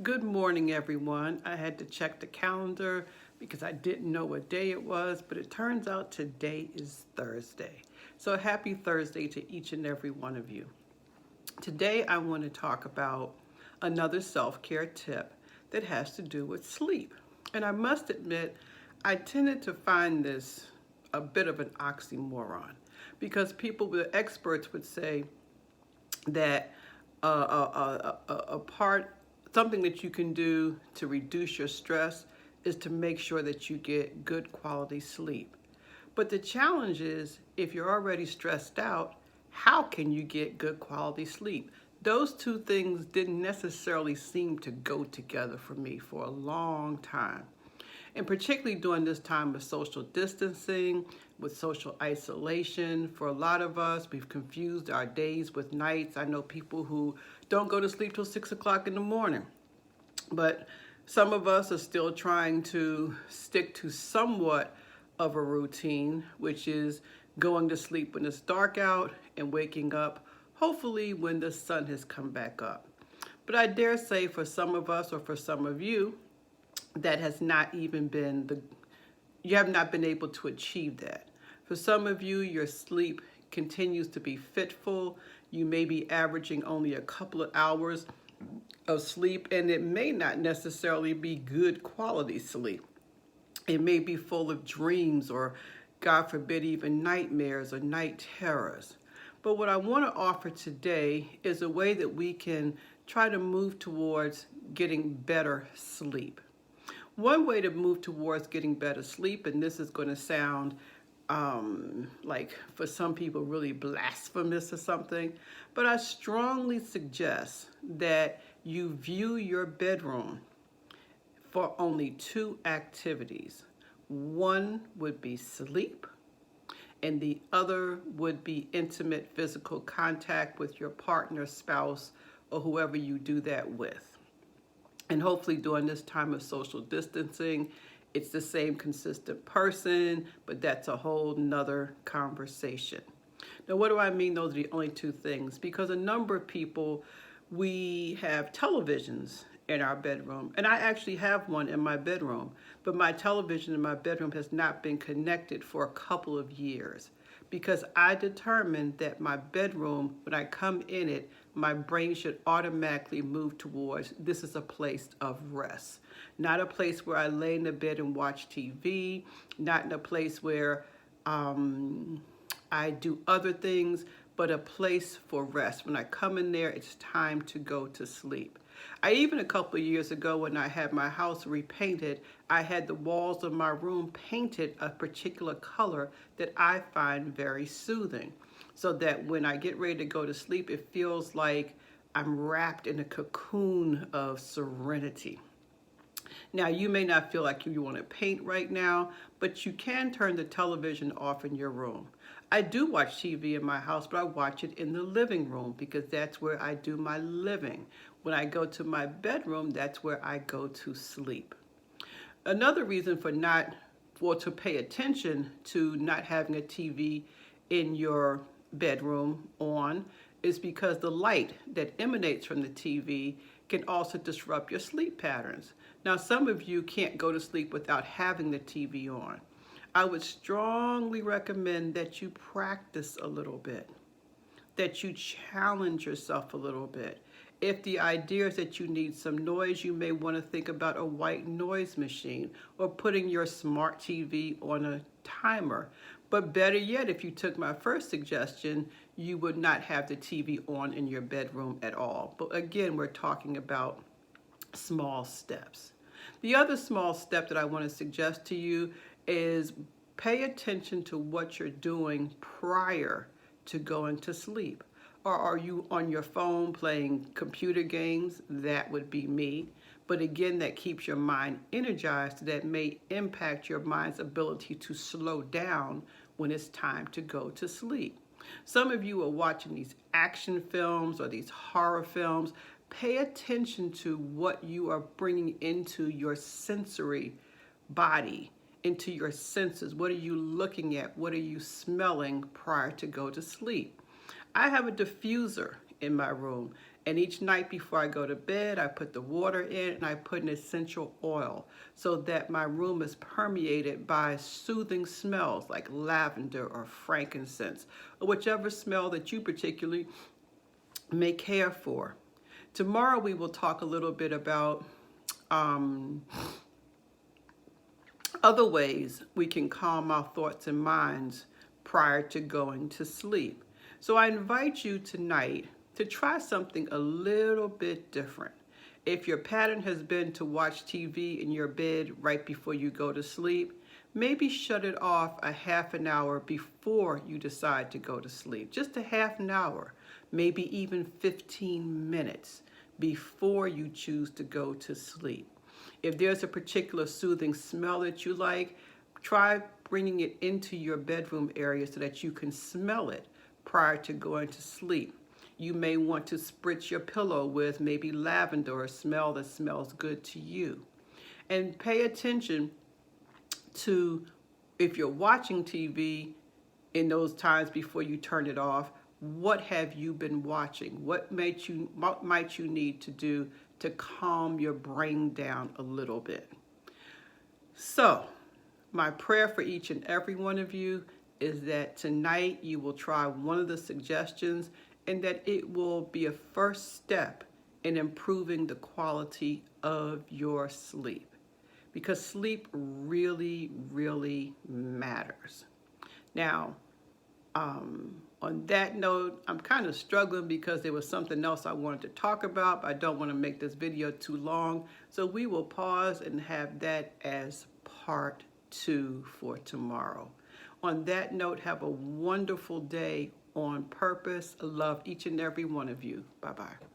Good morning, everyone. I had to check the calendar because I didn't know what day it was, but it turns out today is Thursday. So happy Thursday to each and every one of you. Today, I want to talk about another self-care tip that has to do with sleep. And I must admit, I tended to find this a bit of an oxymoron because the experts would say that a part, something that you can do to reduce your stress is to make sure that you get good quality sleep. But the challenge is, if you're already stressed out, how can you get good quality sleep? Those two things didn't necessarily seem to go together for me for a long time. And particularly during this time of social distancing, with social isolation, for a lot of us, we've confused our days with nights. I know people who don't go to sleep till 6 o'clock in the morning. But some of us are still trying to stick to somewhat of a routine, which is going to sleep when it's dark out and waking up, hopefully, when the sun has come back up. But I dare say for some of us, or for some of you, that has not even been you have not been able to achieve that. For some of you, your sleep continues to be fitful. You may be averaging only a couple of hours of sleep, and it may not necessarily be good quality sleep. It may be full of dreams or, God forbid, even nightmares or night terrors. But what I want to offer today is a way that we can try to move towards getting better sleep. One way to move towards getting better sleep, and this is going to sound like for some people really blasphemous or something, but I strongly suggest that you view your bedroom for only two activities. One would be sleep, and the other would be intimate physical contact with your partner, spouse, or whoever you do that with. And hopefully during this time of social distancing, it's the same consistent person, but that's a whole nother conversation. Now, what do I mean those are the only two things? Because a number of people, we have televisions in our bedroom, and I actually have one in my bedroom, but my television in my bedroom has not been connected for a couple of years because I determined that my bedroom, when I come in it, my brain should automatically move towards this is a place of rest. Not a place where I lay in the bed and watch TV, not in a place where I do other things, but a place for rest. When I come in there, it's time to go to sleep. I even a couple of years ago when I had my house repainted, I had the walls of my room painted a particular color that I find very soothing, so that when I get ready to go to sleep, it feels like I'm wrapped in a cocoon of serenity. Now, you may not feel like you want to paint right now, but you can turn the television off in your room. I do watch TV in my house, but I watch it in the living room because that's where I do my living. When I go to my bedroom, that's where I go to sleep. Another reason to pay attention to not having a TV in your bedroom on is because the light that emanates from the TV can also disrupt your sleep patterns. Now, some of you can't go to sleep without having the TV on. I would strongly recommend that you practice a little bit, that you challenge yourself a little bit. If the idea is that you need some noise, you may want to think about a white noise machine or putting your smart TV on a timer. But better yet, if you took my first suggestion, you would not have the TV on in your bedroom at all. But again, we're talking about small steps. The other small step that I want to suggest to you is pay attention to what you're doing prior to going to sleep. Or are you on your phone playing computer games? That would be me. But again, that keeps your mind energized. That may impact your mind's ability to slow down when it's time to go to sleep. Some of you are watching these action films or these horror films. Pay attention to what you are bringing into your sensory body, into your senses. What are you looking at? What are you smelling prior to go to sleep? I have a diffuser in my room, And each night before I go to bed, I put the water in and I put an essential oil so that my room is permeated by soothing smells like lavender or frankincense, or whichever smell that you particularly may care for. Tomorrow we will talk a little bit about other ways we can calm our thoughts and minds prior to going to sleep. So I invite you tonight to try something a little bit different. If your pattern has been to watch TV in your bed right before you go to sleep, maybe shut it off a half an hour before you decide to go to sleep. Just a half an hour, maybe even 15 minutes before you choose to go to sleep. If there's a particular soothing smell that you like, try bringing it into your bedroom area so that you can smell it prior to going to sleep. You may want to spritz your pillow with maybe lavender or a smell that smells good to you. And pay attention to, if you're watching TV in those times before you turn it off, what have you been watching? What might you need to do to calm your brain down a little bit? So, my prayer for each and every one of you is that tonight you will try one of the suggestions and that it will be a first step in improving the quality of your sleep. Because sleep really, really matters. Now, on that note, I'm kind of struggling because there was something else I wanted to talk about, but I don't want to make this video too long. So we will pause and have that as part 2 for tomorrow. On that note, have a wonderful day on purpose. I love each and every one of you. Bye-bye.